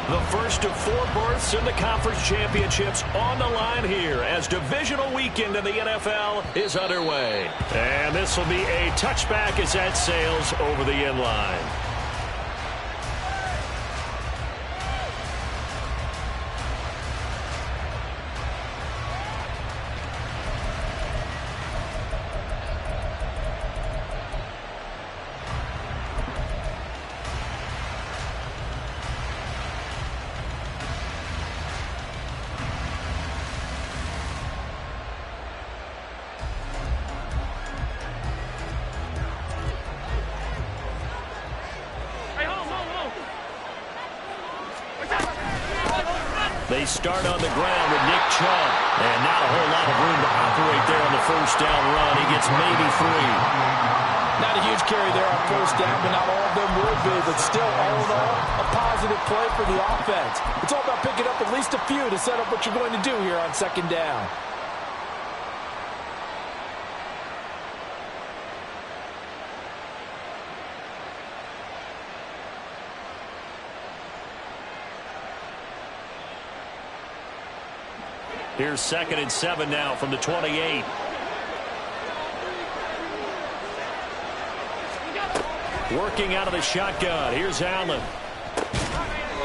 The first of 4 berths in the conference championships on the line here as divisional weekend in the NFL is underway. And this will be a touchback as that sails over the end line. They start on the ground with Nick Chubb. And not a whole lot of room to operate there on the first down run. He gets maybe 3. Not a huge carry there on first down, but not all of them would be. But still, all in all, a positive play for the offense. It's all about picking up at least a few to set up what you're going to do here on second down. Here's 2nd and 7 now from the 28. Working out of the shotgun. Here's Allen.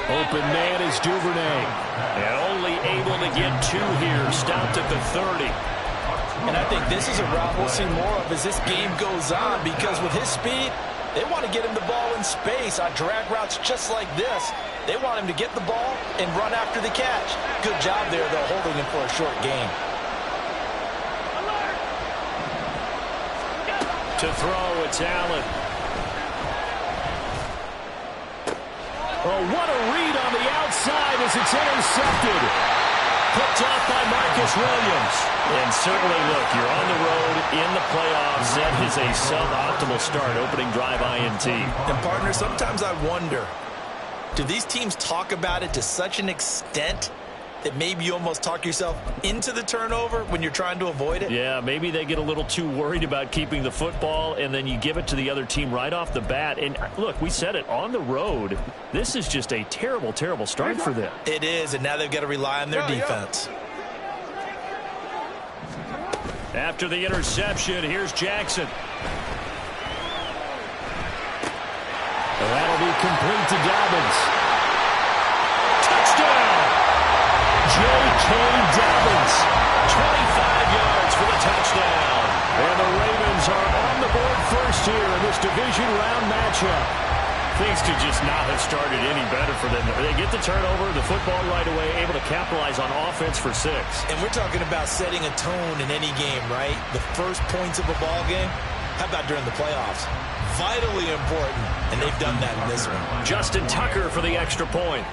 Open man is Duvernay. And only able to get 2 here. Stopped at the 30. And I think this is a route we'll see more of as this game goes on, because with his speed, they want to get him the ball in space on drag routes just like this. They want him to get the ball and run after the catch. Good job there, though, holding him for a short gain. To throw, it's Allen. Oh, what a read on the outside as it's intercepted. Picked off by Marcus Williams. And certainly, look, you're on the road in the playoffs. That is a suboptimal start, opening drive INT. And, partner, sometimes I wonder, do these teams talk about it to such an extent that maybe you almost talk yourself into the turnover when you're trying to avoid it? Yeah, maybe they get a little too worried about keeping the football, and then you give it to the other team right off the bat. And, look, we said it, on the road, this is just a terrible, terrible start for them. It is, and now they've got to rely on their defense. After the interception, here's Jackson. That'll be complete to Dobbins. Touchdown! J.K. Dobbins. 25 yards for the touchdown. And the Ravens are on the board first here in this division round matchup. Things could just not have started any better for them. They get the turnover, the football right away, able to capitalize on offense for 6. And we're talking about setting a tone in any game, right? The first points of a ball game. How about during the playoffs? Vitally important, and they've done that in this one. Justin Tucker for the extra point.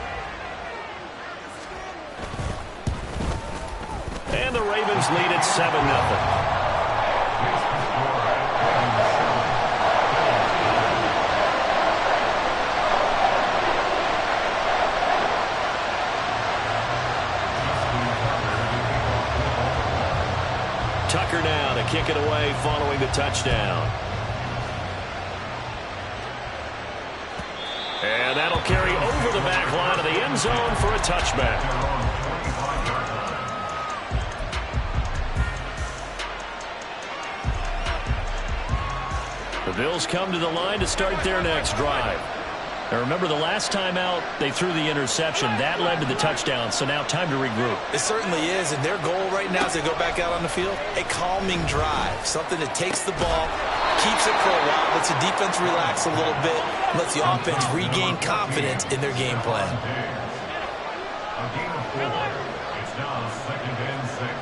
And the Ravens lead at 7-0. Tucker now to kick it away following the touchdown. And that'll carry over the back line of the end zone for a touchback. The Bills come to the line to start their next drive. Now remember, the last time out, they threw the interception. That led to the touchdown, so now time to regroup. It certainly is, and their goal right now as they go back out on the field, a calming drive, something that takes the ball, keeps it for a while, lets the defense relax a little bit, lets the offense regain confidence in their game plan. A game of 4. It's now 2nd and 6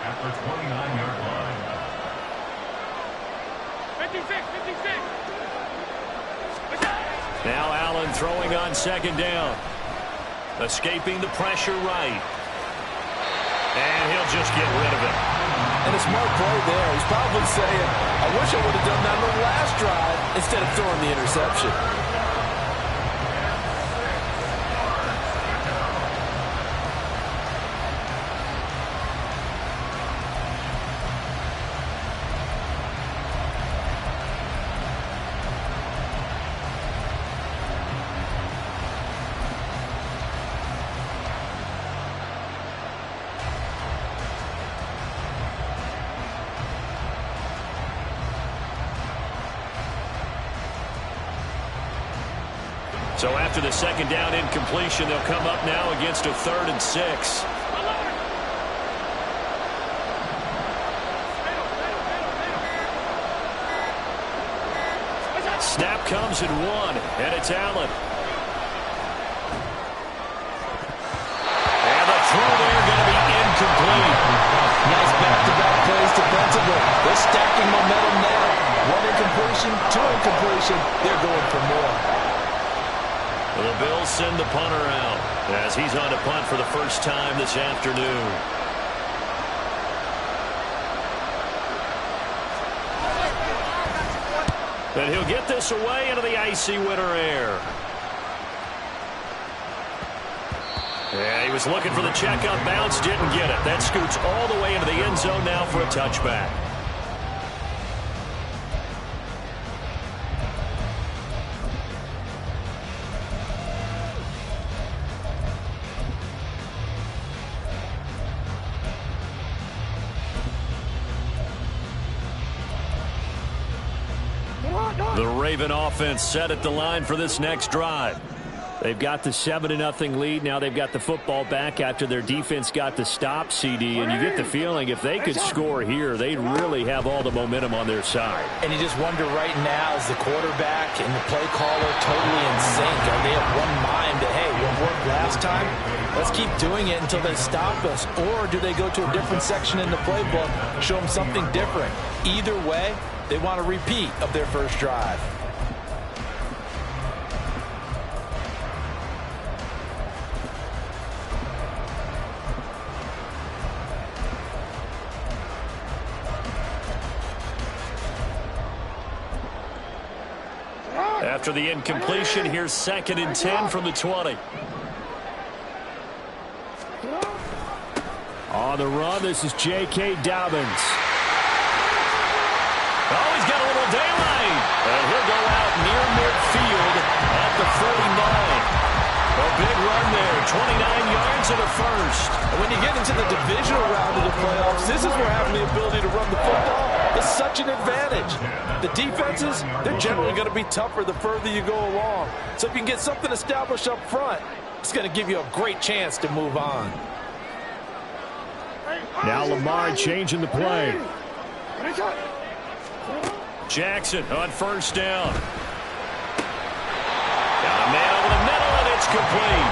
at the 29-yard line. 56. Now Allen throwing on 2nd down. Escaping the pressure right. And he'll just get rid of it. And a smart play there. He's probably saying, I wish I would have done that on the last drive instead of throwing the interception. So after the second down incompletion, they'll come up now against a 3rd and 6. Snap comes at 1, and it's Allen. And the throw there going to be incomplete. Nice back-to-back plays defensively. They're stacking momentum now. 1 incompletion, 2 incompletion. They're going for more. The Bills send the punter out as he's on to punt for the first time this afternoon. And he'll get this away into the icy winter air. Yeah, he was looking for the checkup bounce, didn't get it. That scoots all the way into the end zone now for a touchback. The Raven offense set at the line for this next drive. They've got the 7-0 lead. Now they've got the football back after their defense got the stop, CD. And you get the feeling if they could score here, they'd really have all the momentum on their side. And you just wonder right now, is the quarterback and the play caller totally in sync? Are they of one mind that, hey, what worked last time? Let's keep doing it until they stop us. Or do they go to a different section in the playbook, show them something different? Either way, they want a repeat of their first drive. After the incompletion, here's 2nd and 10 from the 20. On the run, this is J.K. Dobbins. Oh, he's got a little daylight. And he'll go out near midfield at the 49. A big run there, 29 yards and a first. And when you get into the divisional round of the playoffs, this is where having the ability to run the football is such an advantage. The defenses, they're generally going to be tougher the further you go along. So if you can get something established up front, it's going to give you a great chance to move on. Now Lamar changing the play. Jackson on first down. Got a man over the middle, and it's complete.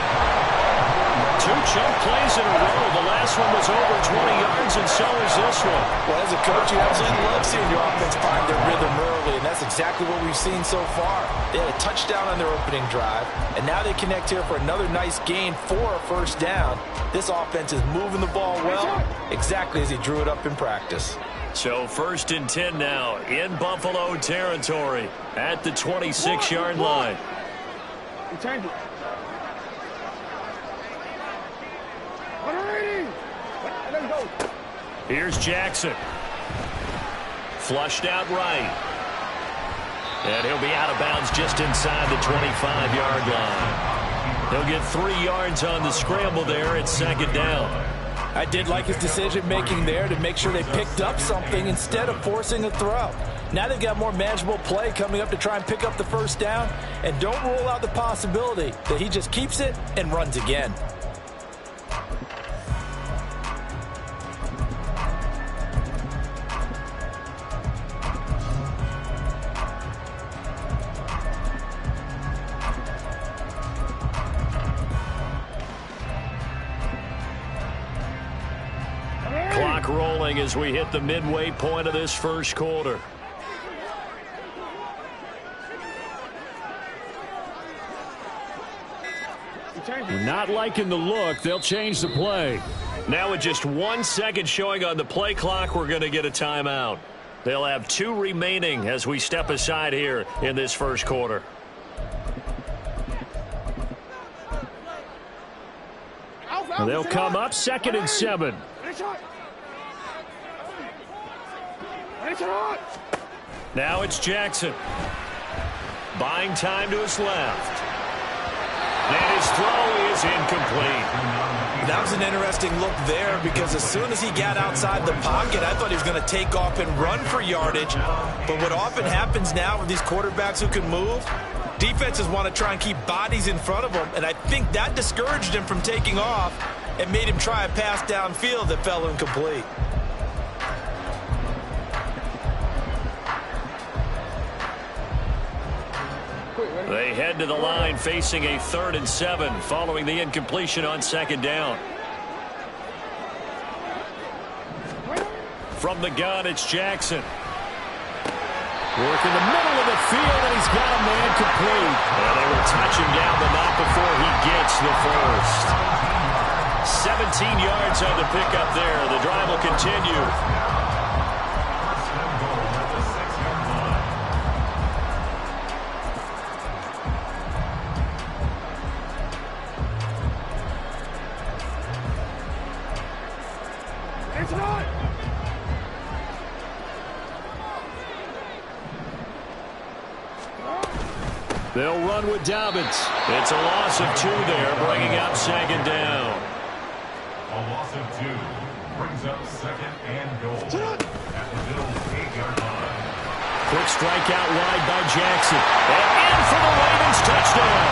2 chunk plays in a row. The last one was over 20 yards, and so is this one. Well, as a coach, you absolutely love seeing your offense find their rhythm early, and that's exactly what we've seen so far. They had a touchdown on their opening drive, and now they connect here for another nice gain for a first down. This offense is moving the ball well, exactly as he drew it up in practice. So 1st and 10 now in Buffalo territory at the 26-yard line. Here's Jackson. Flushed out right. And he'll be out of bounds just inside the 25-yard line. He'll get 3 yards on the scramble there at 2nd down. I did like his decision-making there to make sure they picked up something instead of forcing a throw. Now they've got more manageable play coming up to try and pick up the first down. And don't rule out the possibility that he just keeps it and runs again. Clock rolling as we hit the midway point of this first quarter. Not liking the look. They'll change the play. Now with just 1 second showing on the play clock, we're going to get a timeout. They'll have 2 remaining as we step aside here in this first quarter. They'll come up 2nd and 7. Now it's Jackson. Buying time to his left. And his throw is incomplete. That was an interesting look there because as soon as he got outside the pocket, I thought he was going to take off and run for yardage. But what often happens now with these quarterbacks who can move, Defenses want to try and keep bodies in front of them, and I think that discouraged him from taking off and made him try a pass downfield that fell incomplete. They head to the line facing a 3rd and 7 following the incompletion on 2nd down. From the gun, it's Jackson. Work in the middle of the field, and he's got a man complete. And they will touch him down, but not before he gets the first. 17 yards on the pickup there. The drive will continue. They'll run with Dobbins. It's a loss of 2 there, bringing up 2nd down. A loss of 2 brings up 2nd and goal at the middle 8-yard line. Quick strike out wide by Jackson. And in for the Ravens touchdown.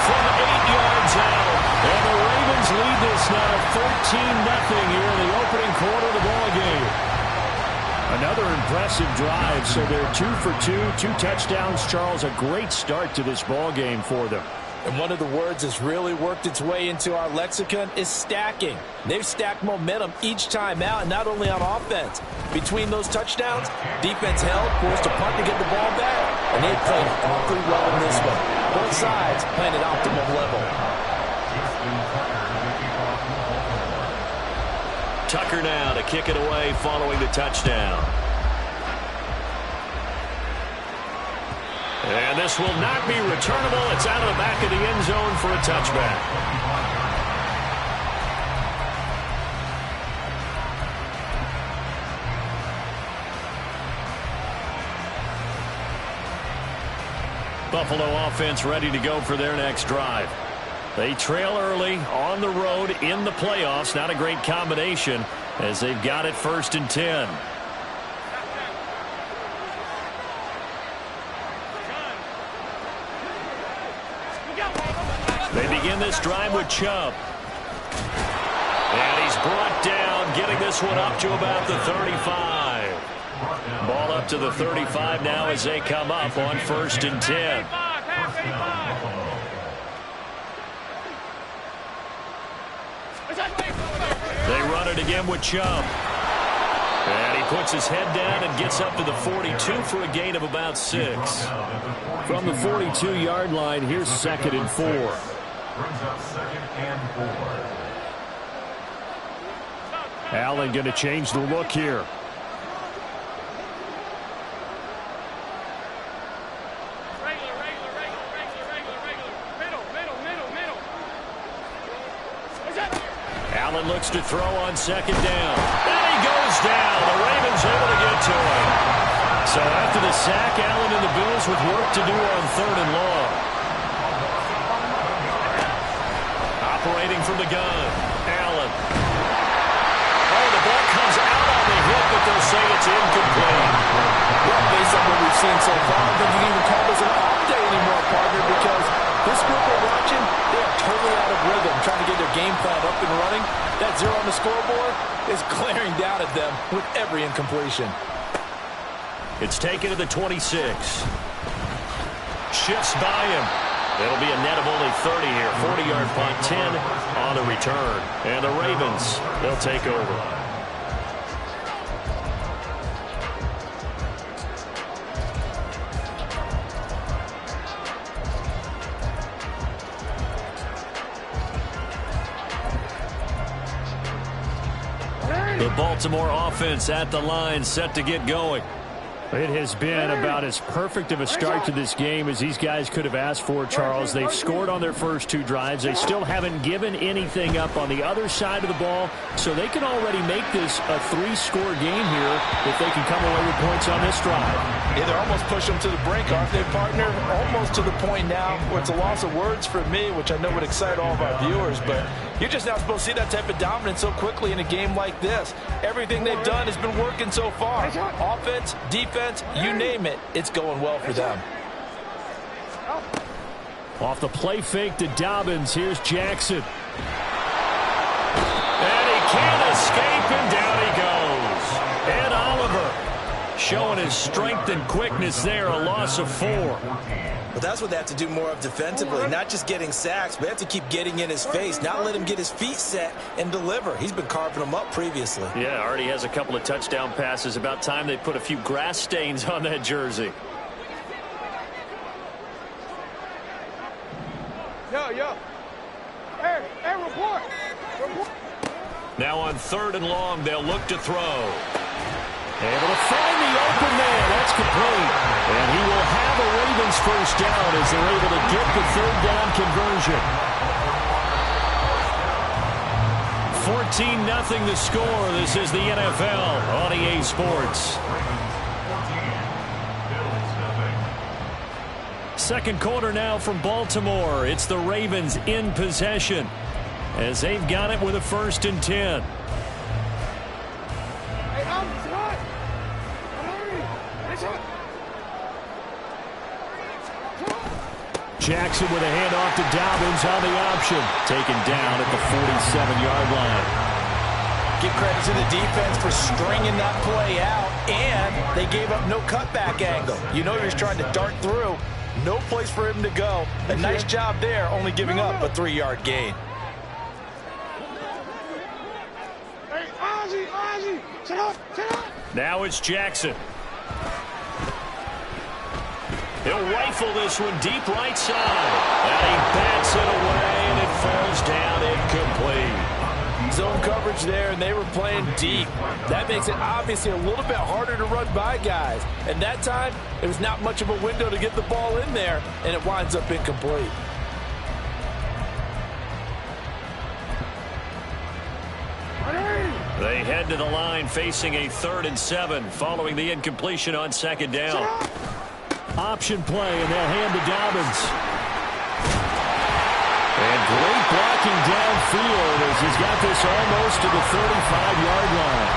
From 8 yards out. And the Ravens lead this now 14-0 here in the opening quarter of the ball game. Another impressive drive, so they're 2 for 2, 2 touchdowns. Charles, a great start to this ball game for them. And one of the words that's really worked its way into our lexicon is stacking. They've stacked momentum each time out, and not only on offense. Between those touchdowns, defense held, forced a punt to get the ball back, and they played awfully well in this one. Both sides playing at optimum level. Tucker now to kick it away following the touchdown. And this will not be returnable. It's out of the back of the end zone for a touchback. Buffalo offense ready to go for their next drive. They trail early on the road in the playoffs. Not a great combination as they've got it 1st and 10. They begin this drive with Chubb. And he's brought down, getting this one up to about the 35. Ball up to the 35 now as they come up on 1st and 10. They run it again with Chubb. And he puts his head down and gets up to the 42 for a gain of about 6. From the 42-yard line, here's 2nd and 4. Brings up 2nd and 4. Allen going to change the look here. Allen looks to throw on 2nd down. And he goes down. The Ravens able to get to him. So after the sack, Allen and the Bills with work to do on 3rd and long. Operating from the gun. Allen. Oh, the ball comes out on the hit, but they'll say it's incomplete. Well, based on what we've seen so far, I don't think you can even call this an off day anymore, partner, because this group we're watching, they are totally out of rhythm, trying to get their game plan up and running. That 0 on the scoreboard is glaring down at them with every incompletion. It's taken to the 26. Shifts by him. It'll be a net of only 30 here. 40-yard punt, 10 on the return. And the Ravens, they'll take over. The Baltimore offense at the line, set to get going. It has been about as perfect of a start to this game as these guys could have asked for, Charles. They've scored on their first 2 drives. They still haven't given anything up on the other side of the ball, so they can already make this a 3-score game here if they can come away with points on this drive. Yeah, they're almost pushing them to the brink, aren't they, partner? Almost to the point now where it's a loss of words for me, which I know would excite all of our viewers, but you're just not supposed to see that type of dominance so quickly in a game like this. Everything they've done has been working so far. Offense, defense, you name it, it's going well for them. Off the play fake to Dobbins, here's Jackson. And he can't escape, and down he goes. And Oliver showing his strength and quickness there, a loss of 4. But that's what they have to do more of defensively, not just getting sacks, but they have to keep getting in his face, not let him get his feet set and deliver. He's been carving them up previously. Yeah, already has a couple of touchdown passes. About time they put a few grass stains on that jersey. Yo. Hey, report. Now on 3rd and long, they'll look to throw. Able to find the open man. That's complete. And he will have a Ravens first down as they're able to get the 3rd down conversion. 14-0 the score. This is the NFL on EA Sports. Second quarter now from Baltimore. It's the Ravens in possession as they've got it with a 1st and 10. Jackson with a handoff to Dobbins on the option. Taken down at the 47-yard line. Give credit to the defense for stringing that play out, and they gave up no cutback angle. You know he was trying to dart through. No place for him to go. A nice job there, only giving up a 3-yard gain. Hey, Ozzie, sit up. Now it's Jackson. He'll rifle this one deep right side. And he bats it away, and it falls down incomplete. Zone coverage there, and they were playing deep. That makes it obviously a little bit harder to run by guys. And that time, it was not much of a window to get the ball in there, and it winds up incomplete. They head to the line facing a 3rd and 7 following the incompletion on 2nd down. Option play, and they'll hand to Dobbins. And great blocking downfield as he's got this almost to the 35-yard line.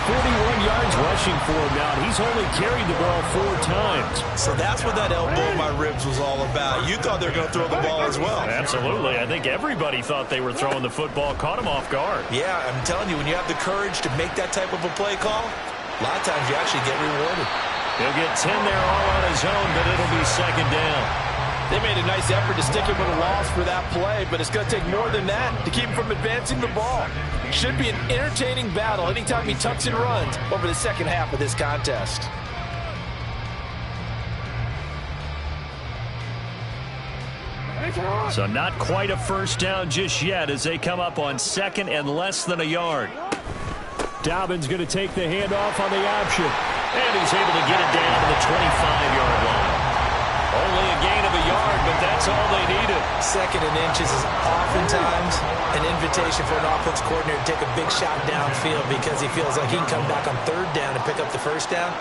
41 yards rushing for him now. He's only carried the ball 4 times. So that's what that elbow in my ribs was all about. You thought they were going to throw the ball as well. Absolutely. I think everybody thought they were throwing the football, caught him off guard. Yeah, I'm telling you, when you have the courage to make that type of a play call, a lot of times you actually get rewarded. He'll get 10 there all on his own, but it'll be 2nd down. They made a nice effort to stick him with a loss for that play, but it's going to take more than that to keep him from advancing the ball. Should be an entertaining battle anytime he tucks and runs over the second half of this contest. So not quite a first down just yet as they come up on 2nd and less than a yard. Dobbins going to take the handoff on the option. And he's able to get it down to the 25-yard line. Only a gain of a yard, but that's all they needed. 2nd and inches is oftentimes an invitation for an offense coordinator to take a big shot downfield because he feels like he can come back on 3rd down and pick up the 1st down.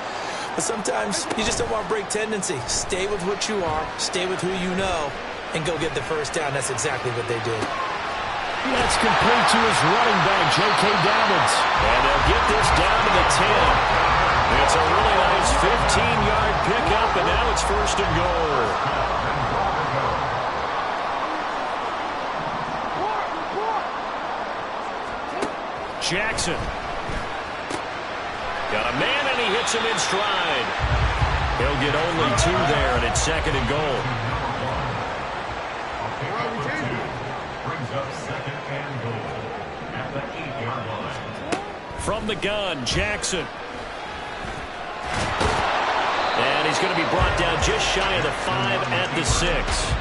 But sometimes you just don't want to break tendency. Stay with what you are, stay with who you know, and go get the 1st down. That's exactly what they did. That's complete to his running back, J.K. Dobbins. And they'll get this down to the 10. It's a really nice 15-yard pickup, and now it's 1st and goal. Jackson. Got a man, and he hits him in stride. He'll get only 2 there, and it's 2nd and goal. Brings up 2nd and goal at the 8-yard line. From the gun, Jackson. And he's going to be brought down just shy of the 5 at the 6.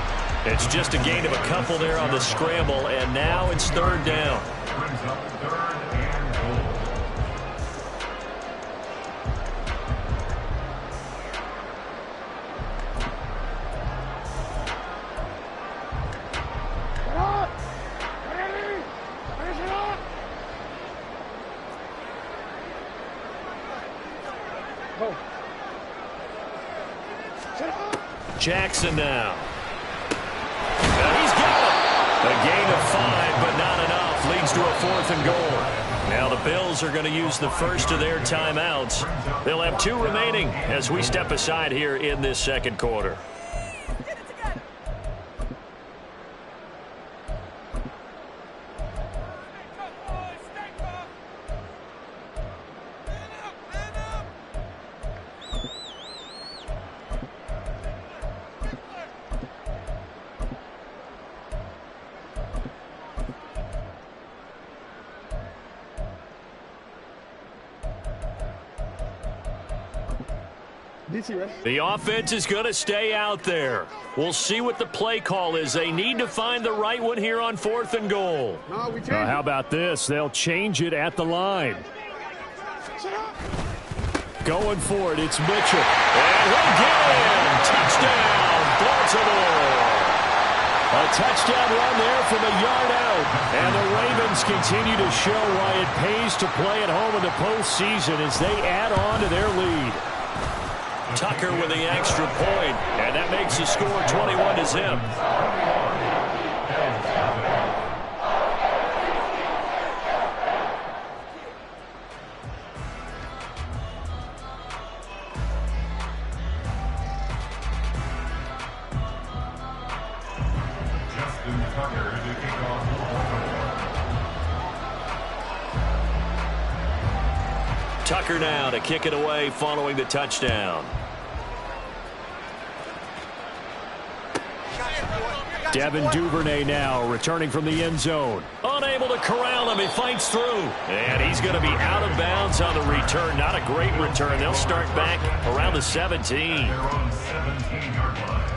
It's just a gain of a couple there on the scramble, and now it's 3rd down. Brings up 3rd and goal. Jackson now. And he's got it. A gain of 5, but not enough. Leads to a 4th and goal. Now the Bills are going to use the first of their timeouts. They'll have 2 remaining as we step aside here in this 2nd quarter. The offense is going to stay out there. We'll see what the play call is. They need to find the right one here on 4th and goal. How about this? They'll change it at the line. Going for it, it's Mitchell. And again, touchdown, Baltimore. A touchdown run there from a yard out. And the Ravens continue to show why it pays to play at home in the postseason as they add on to their lead. Tucker with the extra point, and that makes the score 21-0. Tucker now to kick it away following the touchdown. Devin Duvernay now returning from the end zone. Unable to corral him. He fights through. And he's going to be out of bounds on the return. Not a great return. They'll start back around the 17. They're on 17-yard line.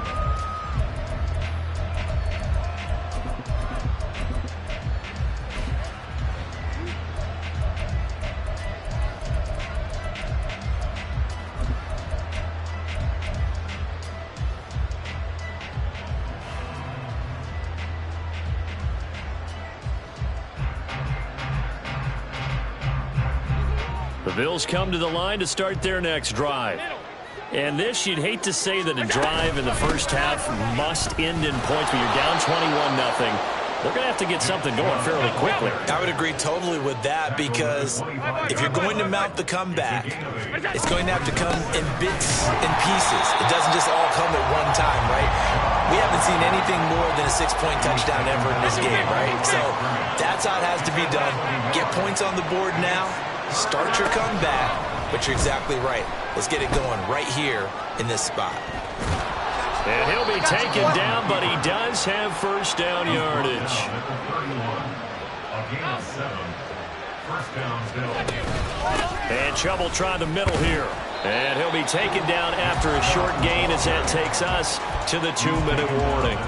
The Bills come to the line to start their next drive. And this, you'd hate to say that a drive in the first half must end in points, but you're down 21-0. They're going to have to get something going fairly quickly. I would agree totally with that, because if you're going to mount the comeback, it's going to have to come in bits and pieces. It doesn't just all come at one time, right? We haven't seen anything more than a 6-point touchdown ever in this game, right? So that's how it has to be done. Get points on the board now. Start your comeback, but you're exactly right. Let's get it going right here in this spot. And he'll be taken down, but he does have first down yardage. And trouble trying the middle here. And he'll be taken down after a short gain as that takes us to the 2-minute warning.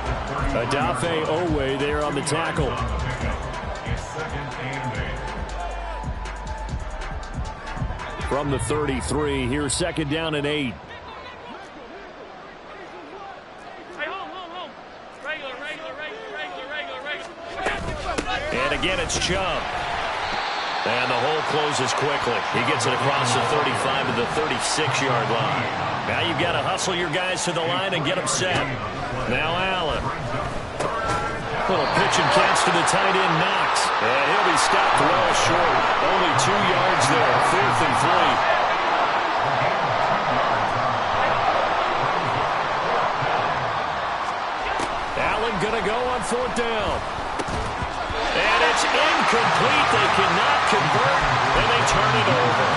Adafe Owe there on the tackle. From the 33, here's 2nd down and 8. And again, it's Chubb. And the hole closes quickly. He gets it across the 35 to the 36-yard line. Now you've got to hustle your guys to the line and get them set. Now Allen. Little pitch and catch to the tight end, Knox. And he'll be stopped well short. Only 2 yards there, 4th and 3. Allen going to go on 4th down. And it's incomplete. They cannot convert, and they turn it over.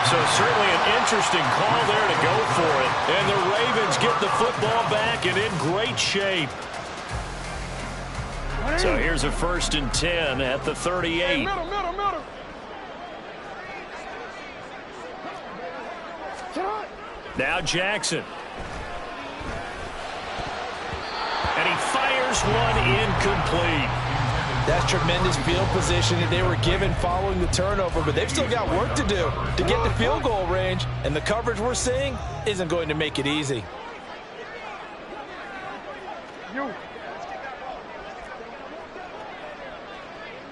So certainly an interesting call there to go for it. And the Ravens get the football back and in great shape. So here's a 1st and 10 at the 38. Middle. Now Jackson. And he fires one incomplete. That's tremendous field position that they were given following the turnover, but they've still got work to do to get the field goal range, and the coverage we're seeing isn't going to make it easy.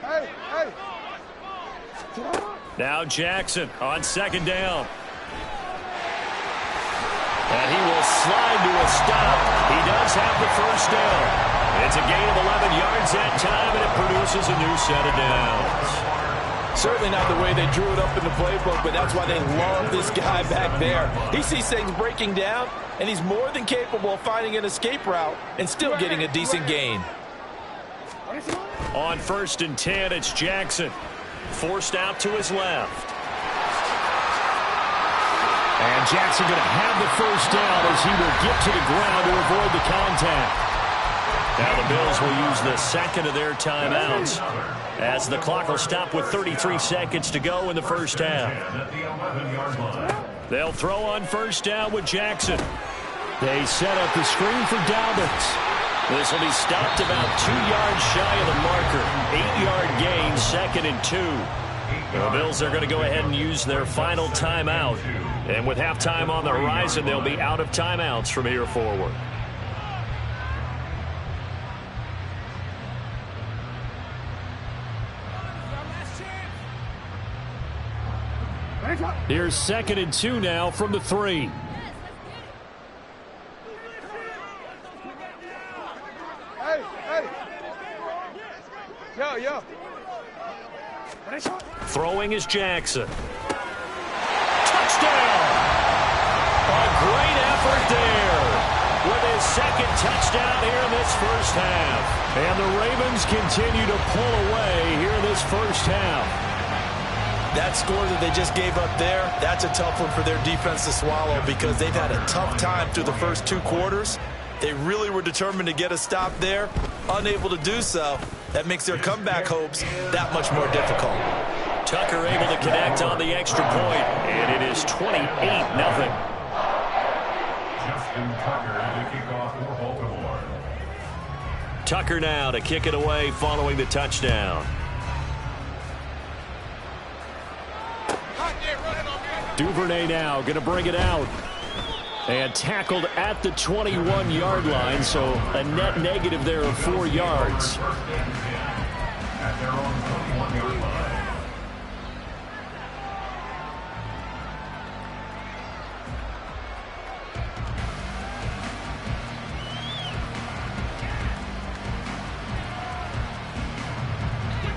Hey. Now Jackson on 2nd down. And he will slide to a stop. He does have the first down. It's a gain of 11 yards that time, and it produces a new set of downs. Certainly not the way they drew it up in the playbook, but that's why they love this guy back there. He sees things breaking down, and he's more than capable of finding an escape route and still getting a decent gain. On 1st and 10, it's Jackson. Forced out to his left. And Jackson going to have the first down as he will get to the ground to avoid the contact. Now the Bills will use the 2nd of their timeouts as the clock will stop with 33 seconds to go in the first half. They'll throw on first down with Jackson. They set up the screen for Dobbins. This will be stopped about 2 yards shy of the marker. 8-yard gain, 2nd and 2. The Bills are going to go ahead and use their final timeout. And with halftime on the horizon, they'll be out of timeouts from here forward. Here's 2nd and 2 now from the 3. Hey. Yo. Throwing is Jackson. Touchdown! A great effort there with his 2nd touchdown here in this first half. And the Ravens continue to pull away here in this first half. That score that they just gave up there, that's a tough one for their defense to swallow because they've had a tough time through the first 2 quarters. They really were determined to get a stop there, unable to do so. That makes their comeback hopes that much more difficult. Tucker able to connect on the extra point, and it is 28-0. Justin Tucker to kick off for Baltimore. Tucker now to kick it away following the touchdown. Duvernay now going to bring it out. And tackled at the 21-yard line, so a net negative there of 4 yards. At their own 21-yard line.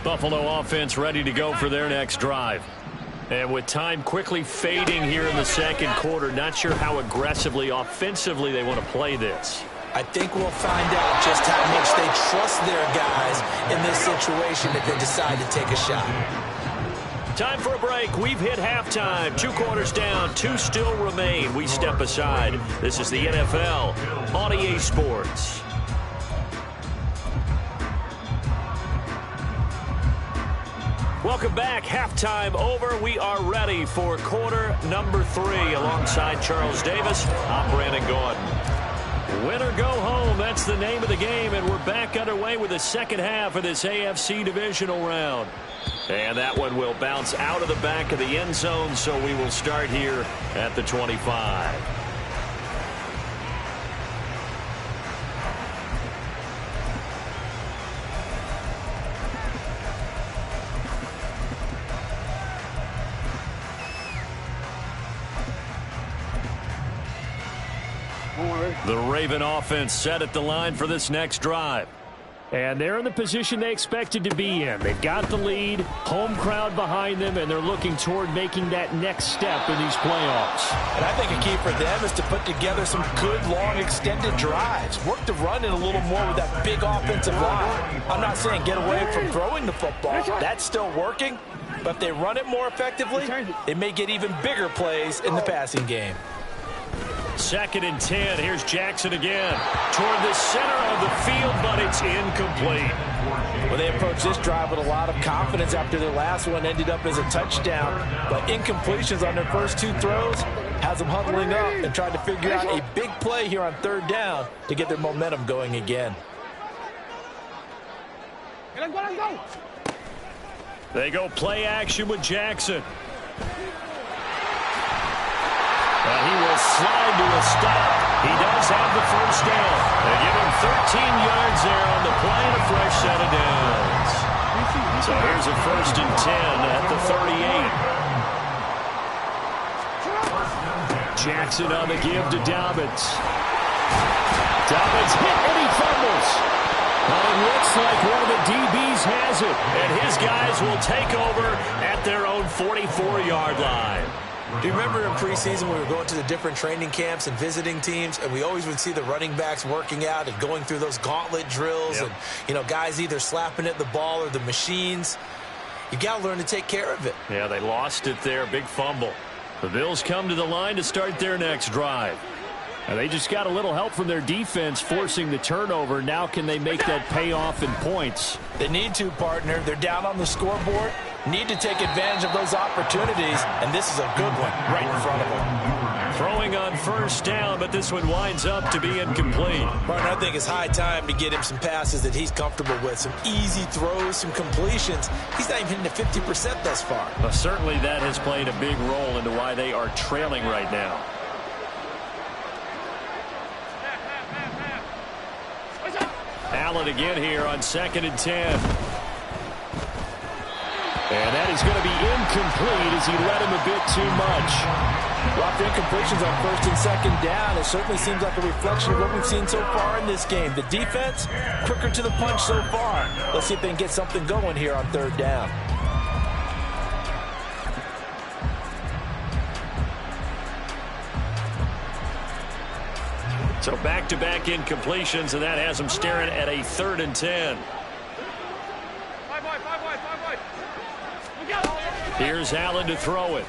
Buffalo offense ready to go for their next drive. And with time quickly fading here in the second quarter, not sure how aggressively, offensively they want to play this. I think we'll find out just how much they trust their guys in this situation if they decide to take a shot. Time for a break. We've hit halftime. 2 quarters down, 2 still remain. We step aside. This is the NFL on EA Sports. Welcome back. Halftime over. We are ready for quarter number 3. Alongside Charles Davis, I'm Brandon Gordon. Win or go home, that's the name of the game, and we're back underway with the second half of this AFC divisional round. And that one will bounce out of the back of the end zone, so we will start here at the 25. The Raven offense set at the line for this next drive. And they're in the position they expected to be in. They've got the lead, home crowd behind them, and they're looking toward making that next step in these playoffs. And I think a key for them is to put together some good, long, extended drives. Work the run in a little more with that big offensive line. I'm not saying get away from throwing the football. That's still working. But if they run it more effectively, they may get even bigger plays in the passing game. 2nd and 10. Here's Jackson again. Toward the center of the field, but it's incomplete. Well, they approached this drive with a lot of confidence after their last one ended up as a touchdown. But incompletions on their first 2 throws has them huddling up and trying to figure out a big play here on 3rd down to get their momentum going again. They go play action with Jackson. He will slide to a stop. He does have the first down. They give him 13 yards there on the play and a fresh set of downs. So here's a 1st and 10 at the 38. Jackson on the give to Dobbins. Dobbins hit and he fumbles. Well, it looks like one of the DBs has it, and his guys will take over at their own 44-yard line. Do you remember in preseason we were going to the different training camps and visiting teams, and we always would see the running backs working out and going through those gauntlet drills, and, you know, guys either slapping at the ball or the machines. You got to learn to take care of it. Yeah, they lost it there. Big fumble. The Bills come to the line to start their next drive. And they just got a little help from their defense forcing the turnover. Now can they make that pay off in points? They need to, partner. They're down on the scoreboard. need to take advantage of those opportunities, and this is a good one right in front of them. Throwing on first down, but this one winds up to be incomplete. Martin, I think it's high time to get him some passes that he's comfortable with, some easy throws, some completions. He's not even hitting the 50% thus far. Well, certainly that has played a big role into why they are trailing right now. Allen again here on 2nd and 10. And that is going to be incomplete as he led him a bit too much. Well, after incompletions on 1st and 2nd down, it certainly seems like a reflection of what we've seen so far in this game. The defense, quicker to the punch so far. Let's see if they can get something going here on 3rd down. So back-to-back incompletions, and that has him staring at a 3rd and 10. Here's Allen to throw it.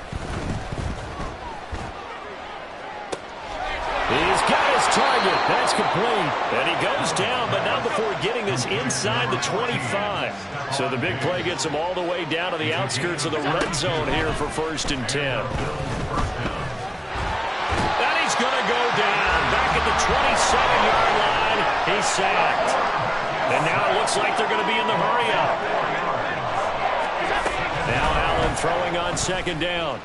He's got his target. That's complete. And he goes down, but not before getting this inside the 25. So the big play gets him all the way down to the outskirts of the red zone here for 1st and 10. And he's going to go down. Back at the 27-yard line. He's sacked. And now it looks like they're going to be in the hurry-up. Now Allen throwing on 2nd down.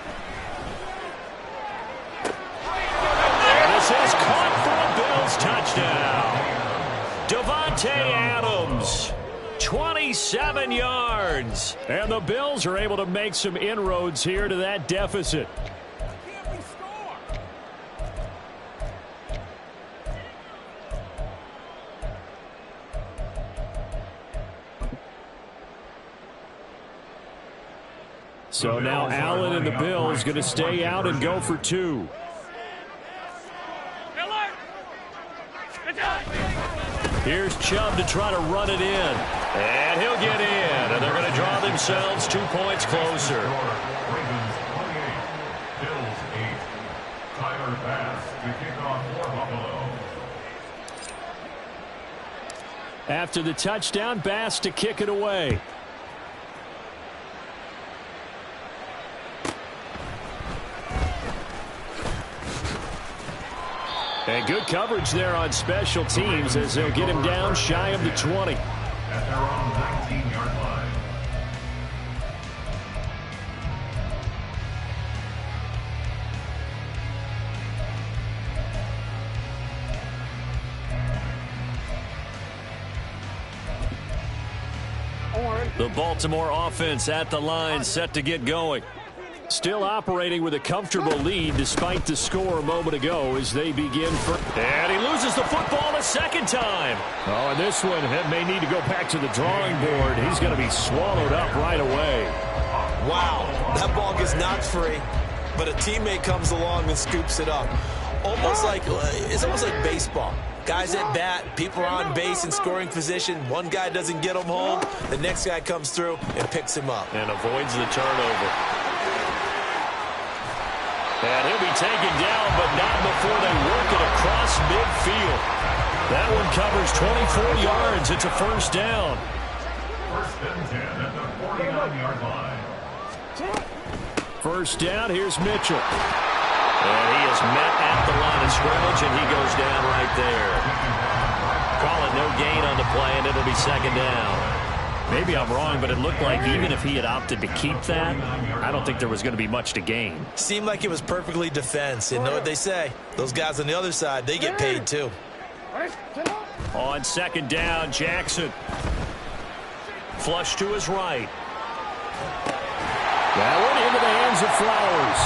And this is caught for a Bills touchdown. Davante Adams, 27 yards. And the Bills are able to make some inroads here to that deficit. So now Allen and the Bills going to stay out and go for 2. Here's Chubb to try to run it in. And he'll get in. And they're going to draw themselves 2 points closer. Ravens 28, Bills 8. Tyler Bass to kick off for Buffalo. After the touchdown, Bass to kick it away. And good coverage there on special teams as they'll get him down shy of the 20. At their own 19-yard line. The Baltimore offense at the line, set to get going. Still operating with a comfortable lead despite the score a moment ago as they begin. And he loses the football a 2nd time. Oh, and this one may need to go back to the drawing board. He's going to be swallowed up right away. Wow, that ball gets knocked free, but a teammate comes along and scoops it up. It's almost like baseball. Guys at bat, people are on base in scoring position. One guy doesn't get him home. The next guy comes through and picks him up. And avoids the turnover. And he'll be taken down, but not before they work it across midfield. That one covers 24 yards. It's a 1st down. 1st and 10 at the 49-yard line. 1st down, here's Mitchell. And he is met at the line of scrimmage, and he goes down right there. Call it no gain on the play, and it'll be 2nd down. Maybe I'm wrong, but it looked like even if he had opted to keep that, I don't think there was going to be much to gain. Seemed like it was perfectly defense. And know what they say? Those guys on the other side, they get paid too. On 2nd down, Jackson. Flush to his right. That went into the hands of Flowers.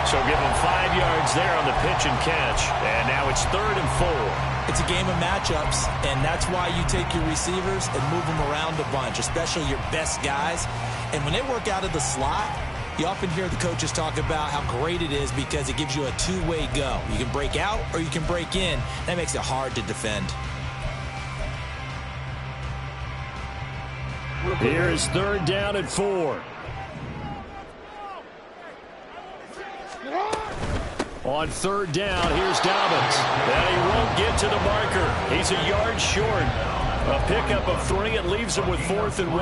So give him 5 yards there on the pitch and catch. And now it's 3rd and 4. It's a game of matchups, and that's why you take your receivers and move them around a bunch, especially your best guys. And when they work out of the slot, you often hear the coaches talk about how great it is because it gives you a two-way go. You can break out or you can break in. That makes it hard to defend. Here is 3rd down and 4. On 3rd down, here's Dobbins. And he won't get to the marker. He's a yard short. A pickup of 3. It leaves him with 4th and 1.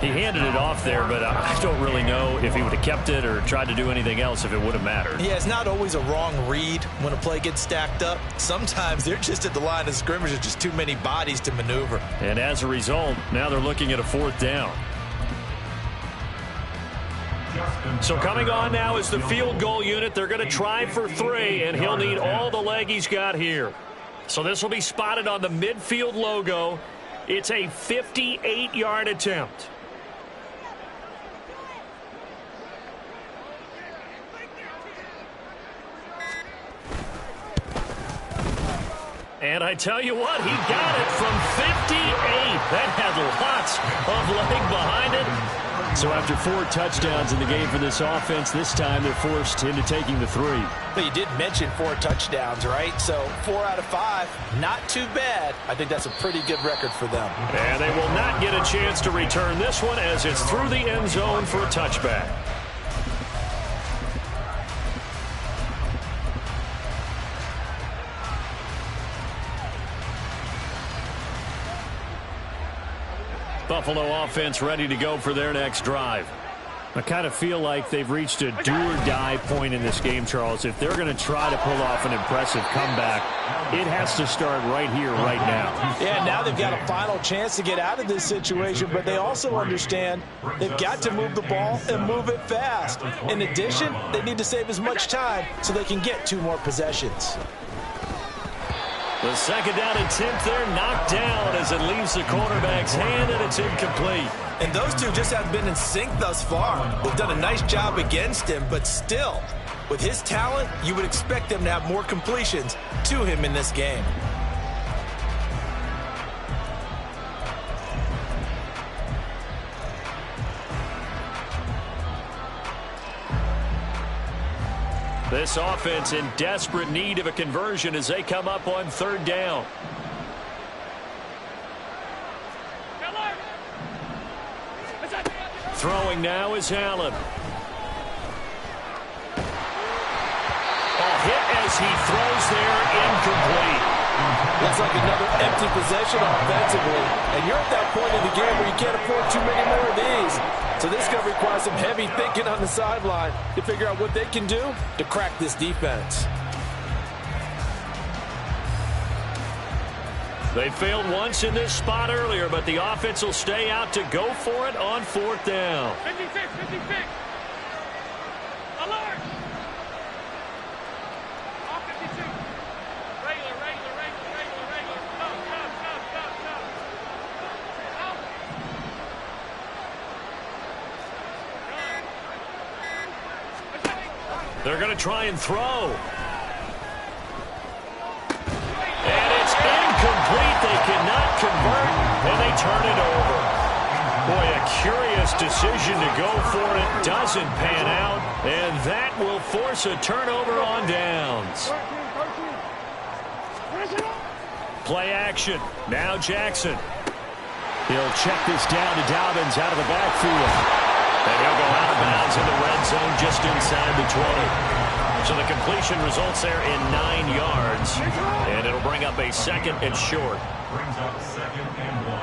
He handed it off there, but I don't really know if he would have kept it or tried to do anything else if it would have mattered. Yeah, it's not always a wrong read when a play gets stacked up. Sometimes they're just at the line of scrimmage. There's just too many bodies to maneuver. And as a result, now they're looking at a 4th down. So coming on now is the field goal unit. They're going to try for 3, and he'll need all the leg he's got here. So this will be spotted on the midfield logo. It's a 58-yard attempt. And I tell you what, he got it from 58. That had lots of leg behind it. So after 4 touchdowns in the game for this offense, this time they're forced into taking the 3. But you did mention 4 touchdowns, right? So 4 out of 5, not too bad. I think that's a pretty good record for them. And they will not get a chance to return this one as it's through the end zone for a touchback. Buffalo offense ready to go for their next drive. I kind of feel like they've reached a do-or-die point in this game, Charles. If they're going to try to pull off an impressive comeback, it has to start right here, right now. Yeah, now they've got a final chance to get out of this situation, but they also understand they've got to move the ball and move it fast. In addition, they need to save as much time so they can get 2 more possessions. The 2nd down attempt there knocked down as it leaves the quarterback's hand, and it's incomplete. And those two just have been in sync thus far. They've done a nice job against him, but still, with his talent, you would expect them to have more completions to him in this game. This offense in desperate need of a conversion as they come up on 3rd down. Throwing now is Allen. A hit as he throws there, incomplete. Looks like another empty possession offensively. And you're at that point in the game where you can't afford too many more of these. So this is going to require some heavy thinking on the sideline to figure out what they can do to crack this defense. They failed once in this spot earlier, but the offense will stay out to go for it on 4th down. 56, 56. Alert. All 56. Regular. Stop. They're going to try and throw. And it's incomplete. They cannot convert, and they turn it over. Boy, a curious decision to go for it. Doesn't pan out, and that will force a turnover on downs. Play action. Now Jackson. He'll check this down to Dobbins out of the backfield. And he'll go out of bounds in the red zone just inside the 20. So the completion results there in 9 yards. And it'll bring up a 2nd and short. Brings up 2nd and 1.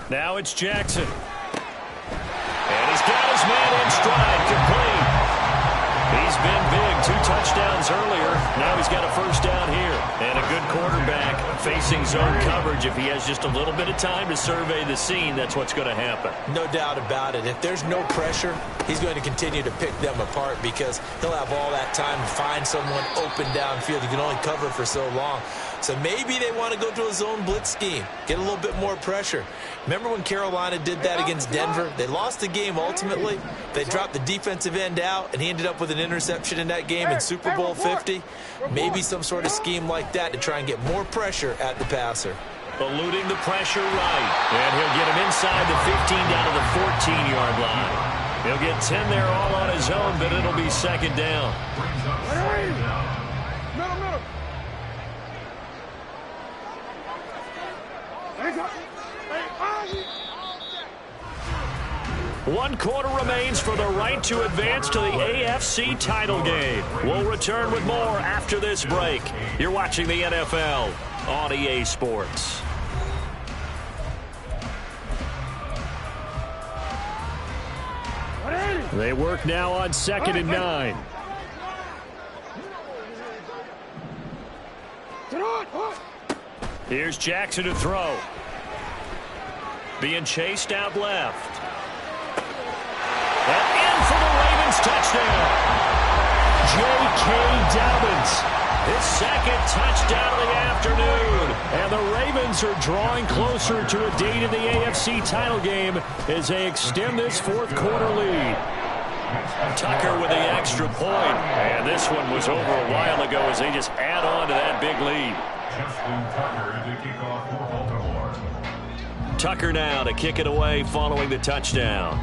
Now it's Jackson. And he's got his man in stride, complete. He's been big, 2 touchdowns earlier. Now he's got a 1st down here. And a good quarterback facing zone coverage. If he has just a little bit of time to survey the scene, that's what's going to happen. No doubt about it. If there's no pressure, he's going to continue to pick them apart because he'll have all that time to find someone open downfield. He can only cover for so long. So maybe they want to go to a zone blitz scheme, get a little bit more pressure. Remember when Carolina did that against Denver? They lost the game ultimately. They dropped the defensive end out, and he ended up with an interception in that game in Super Bowl 50. Maybe some sort of scheme like that to try and get more pressure at the passer. Eluding the pressure right. And he'll get him inside the 15 down to the 14-yard line. He'll get 10 there all on his own, but it'll be 2nd down. Middle. 1 quarter remains for the right to advance to the AFC title game. We'll return with more after this break. You're watching the NFL on EA Sports. They work now on 2nd and 9. Here's Jackson to throw. Being chased out left. And in for the Ravens touchdown. J.K. Dobbins. His second touchdown of the afternoon. And the Ravens are drawing closer to a date in the AFC title game as they extend this fourth quarter lead. Tucker with the extra point. And this one was over a while ago as they just add on to that big lead. Tucker now to kick it away following the touchdown.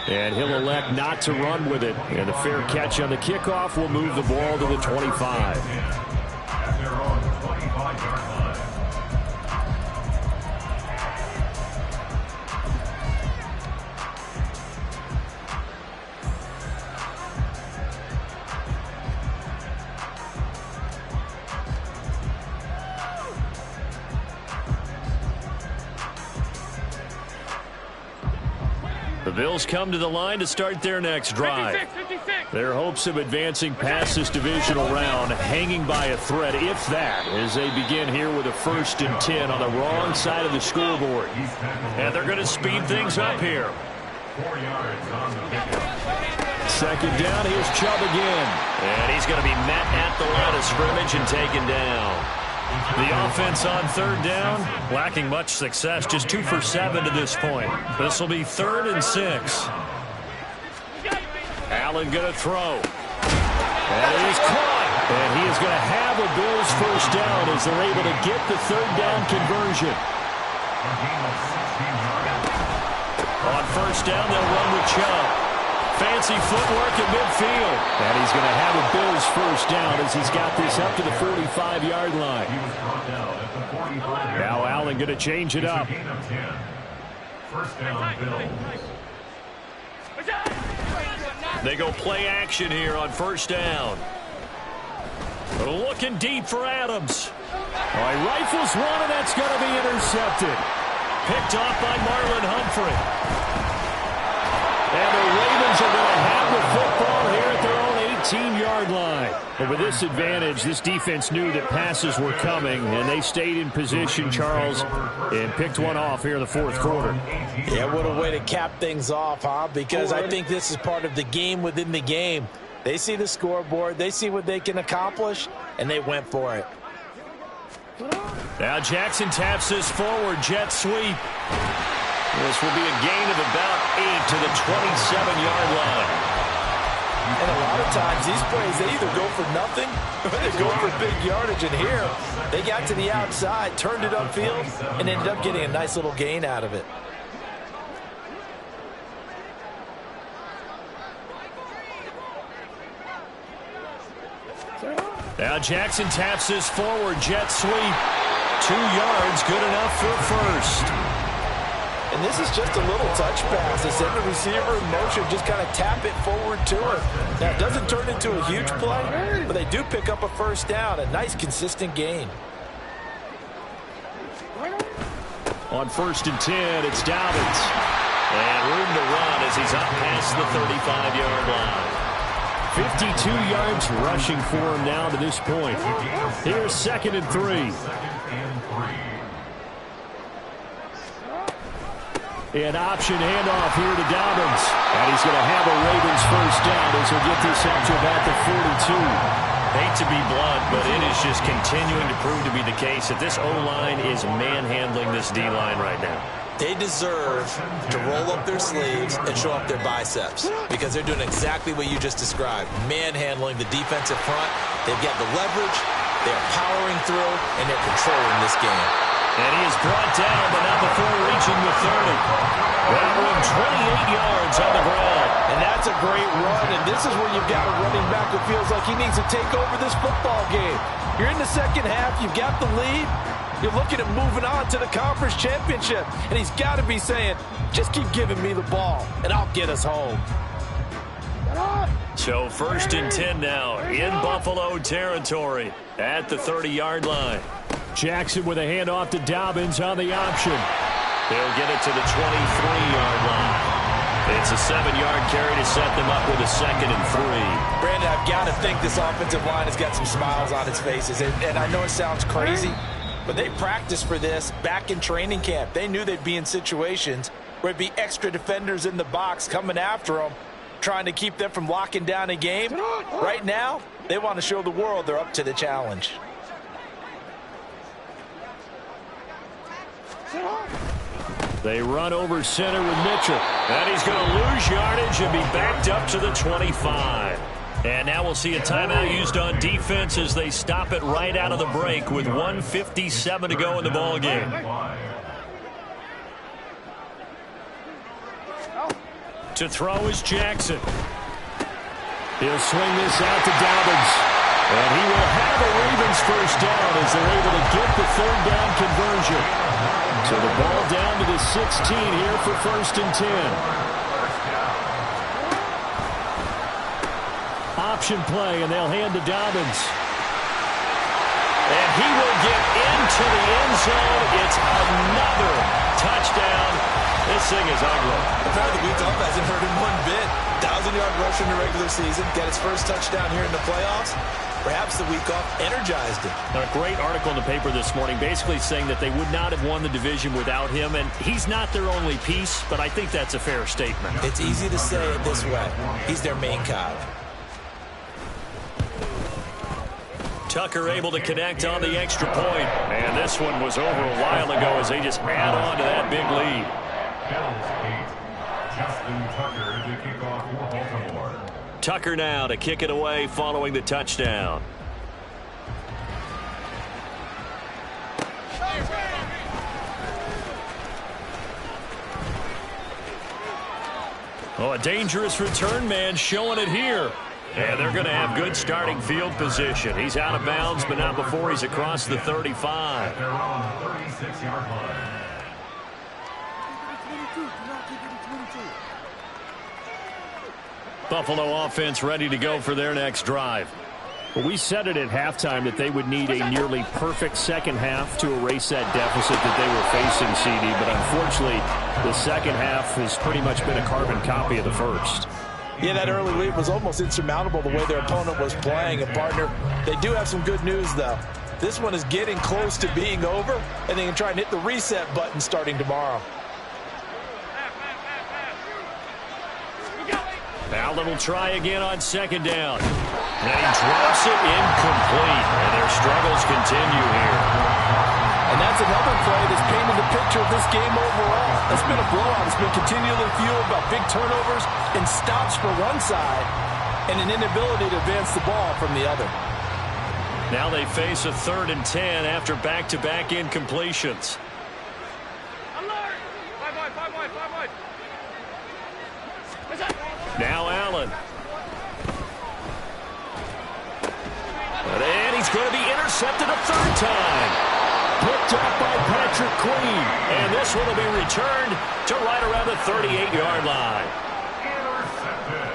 And he'll elect not to run with it. And the fair catch on the kickoff will move the ball to the 25. At their own 25-yard line. The Bills come to the line to start their next drive. 56. Their hopes of advancing past this divisional round hanging by a thread, if that, as they begin here with a 1st and 10 on the wrong side of the scoreboard. And they're going to speed things up here. 4 yards on the pickup. 2nd down, here's Chubb again. And he's going to be met at the line of scrimmage and taken down. The offense on 3rd down, lacking much success, just 2 for 7 to this point. This will be 3rd and 6. Allen going to throw. And he's caught. And he is going to have a Bills 1st down as they're able to get the 3rd down conversion. On 1st down, they'll run with Chubb. Fancy footwork at midfield. And he's going to have a Bills 1st down as he's got this up to the 45-yard line. Now Allen going to change it up. 1st down, Bills. They go play action here on 1st down. Looking deep for Adams. Oh, he rifles one, and that's going to be intercepted. Picked off by Marlon Humphrey. And the Ravens are going to have the football here at their own 18-yard line. But with this advantage, this defense knew that passes were coming, and they stayed in position, Charles, and picked one off here in the 4th quarter. Yeah, what a way to cap things off, huh? Because I think this is part of the game within the game. They see the scoreboard, they see what they can accomplish, and they went for it. Now Jackson taps this forward, jet sweep. This will be a gain of about 8 to the 27-yard line. And a lot of times, these plays, they either go for nothing or they go for big yardage. And here, they got to the outside, turned it upfield, and ended up getting a nice little gain out of it. Now Jackson taps this forward, jet sweep. 2 yards, good enough for a 1st. And this is just a little touch pass. They send the receiver in motion, just kind of tap it forward to him. Now, it doesn't turn into a huge play, but they do pick up a 1st down, a nice, consistent gain. On 1st and 10, it's Dobbins. And room to run as he's up past the 35-yard line. 52 yards rushing for him now to this point. Here's 2nd and 3. An option handoff here to Dobbins. And he's going to have a Ravens 1st down as he'll get this up to about the 42. Hate to be blunt, but it is just continuing to prove to be the case that this O-line is manhandling this D-line right now. They deserve to roll up their sleeves and show up their biceps because they're doing exactly what you just described, manhandling the defensive front. They've got the leverage, they're powering through, and they're controlling this game. And he is brought down, but not before reaching the 30. That room 28 yards on the ground. And that's a great run, and this is where you've got a running back who feels like he needs to take over this football game. You're in the 2nd half, you've got the lead. You're looking at moving on to the conference championship. And he's got to be saying, just keep giving me the ball, and I'll get us home. So 1st and 10 now in Buffalo territory at the 30-yard line. Jackson with a handoff to Dobbins on the option. They'll get it to the 23-yard line. It's a 7-yard carry to set them up with a 2nd and 3. Brandon, I've got to think this offensive line has got some smiles on its faces. And I know it sounds crazy, but they practiced for this back in training camp. They knew they'd be in situations where it'd be extra defenders in the box coming after them, trying to keep them from locking down a game. Right now, they want to show the world they're up to the challenge. They run over center with Mitchell. And he's going to lose yardage and be backed up to the 25. And now we'll see a timeout used on defense as they stop it right out of the break with 1:57 to go in the ballgame. To throw is Jackson. He'll swing this out to Dobbins. And he will have a Ravens first down as they're able to get the 3rd down conversion. So the ball down to the 16 here for 1st and 10. Option play, and they'll hand to Dobbins. And he will get into the end zone. It's another touchdown. This thing is ugly. Apparently the week off hasn't hurt him one bit. 1,000-yard rush in the regular season. Got his first touchdown here in the playoffs. Perhaps the week off energized him. A great article in the paper this morning basically saying that they would not have won the division without him. And he's not their only piece, but I think that's a fair statement. It's easy to say it this way. He's their main cog. Tucker able to connect on the extra point. And this one was over a while ago as they just add on to that big lead. Bills 8. Justin Tucker to kick off for Baltimore. Tucker now to kick it away following the touchdown. Oh, a dangerous return man showing it here. And they're going to have good starting field position. He's out of bounds, but not before he's across the 35. They're on the 36-yard line. Buffalo offense ready to go for their next drive. Well, we said it at halftime that they would need a nearly perfect second half to erase that deficit that they were facing, CD. But unfortunately, the second half has pretty much been a carbon copy of the first. Yeah, that early lead was almost insurmountable the way their opponent was playing. And, partner, they do have some good news, though. This one is getting close to being over, and they can try and hit the reset button starting tomorrow. Allen will try again on 2nd down. And he drops it incomplete. And their struggles continue here. And that's another play that's painted the picture of this game overall. It's been a blowout. It's been continually fueled by big turnovers and stops for one side and an inability to advance the ball from the other. Now they face a 3rd and 10 after back-to-back incompletions. Alert! 5 wide, 5 wide, 5 wide. Now Allen. And he's going to be intercepted a 3rd time. Picked up by Patrick Queen. And this one will be returned to right around the 38-yard line. Intercepted.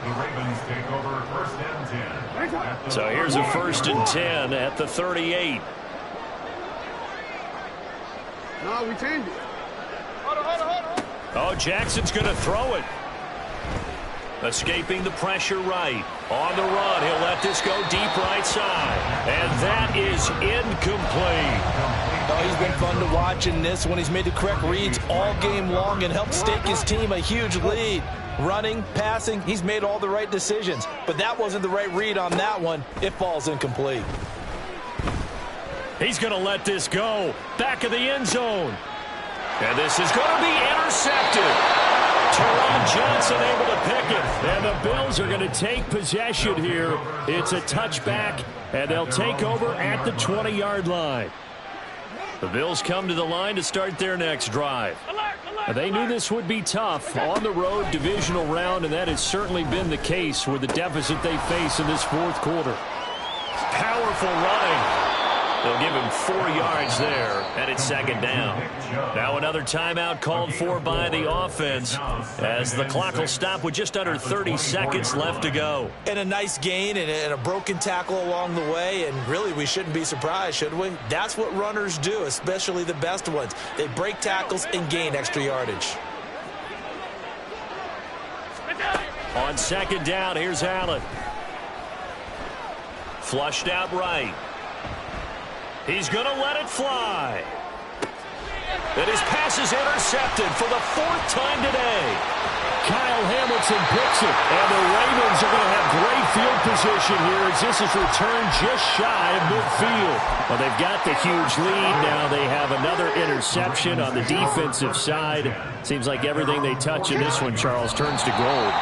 The Ravens take over 1st and 10. So here's a 1st and 10 at the 38. No, we changed it. Hold on. Oh, Jackson's going to throw it. Escaping the pressure right. On the run, he'll let this go deep right side. And that is incomplete. Oh, he's been fun to watch in this one. He's made the correct reads all game long and helped stake his team a huge lead. Running, passing, he's made all the right decisions. But that wasn't the right read on that one. It falls incomplete. He's going to let this go. Back of the end zone. And this is going to be intercepted. Teron Johnson able to pick it. And the Bills are going to take possession here. It's a touchback, and they'll take over at the 20-yard line. The Bills come to the line to start their next drive. They knew this would be tough on the road divisional round, and that has certainly been the case with the deficit they face in this 4th quarter. Powerful running. They'll give him 4 yards there, and it's second down. Now another timeout called for by the offense as the clock will stop with just under 30 seconds left to go. And a nice gain and a broken tackle along the way, and really we shouldn't be surprised, should we? That's what runners do, especially the best ones. They break tackles and gain extra yardage. On second down, here's Allen. Flushed out right. He's going to let it fly. And his pass is intercepted for the 4th time today. Kyle Hamilton picks it. And the Ravens are going to have great field position here as this is returned just shy of midfield. Well, they've got the huge lead. Now they have another interception on the defensive side. Seems like everything they touch in this one, Charles, turns to gold.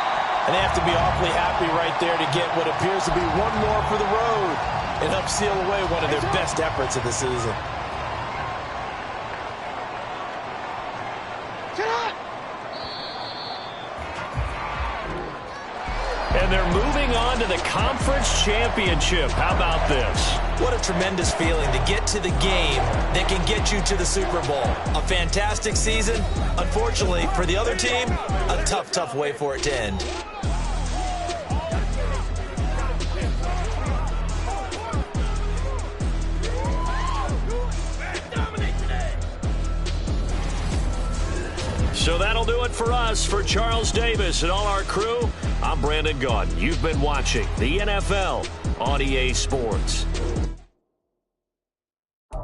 And they have to be awfully happy right there to get what appears to be one more for the road and help seal away one of their best efforts of the season. And they're moving on to the conference championship. How about this? What a tremendous feeling to get to the game that can get you to the Super Bowl. A fantastic season. Unfortunately, for the other team, a tough, tough way for it to end. So that'll do it for us. For Charles Davis and all our crew, I'm Brandon Gaudin. You've been watching the NFL on EA Sports.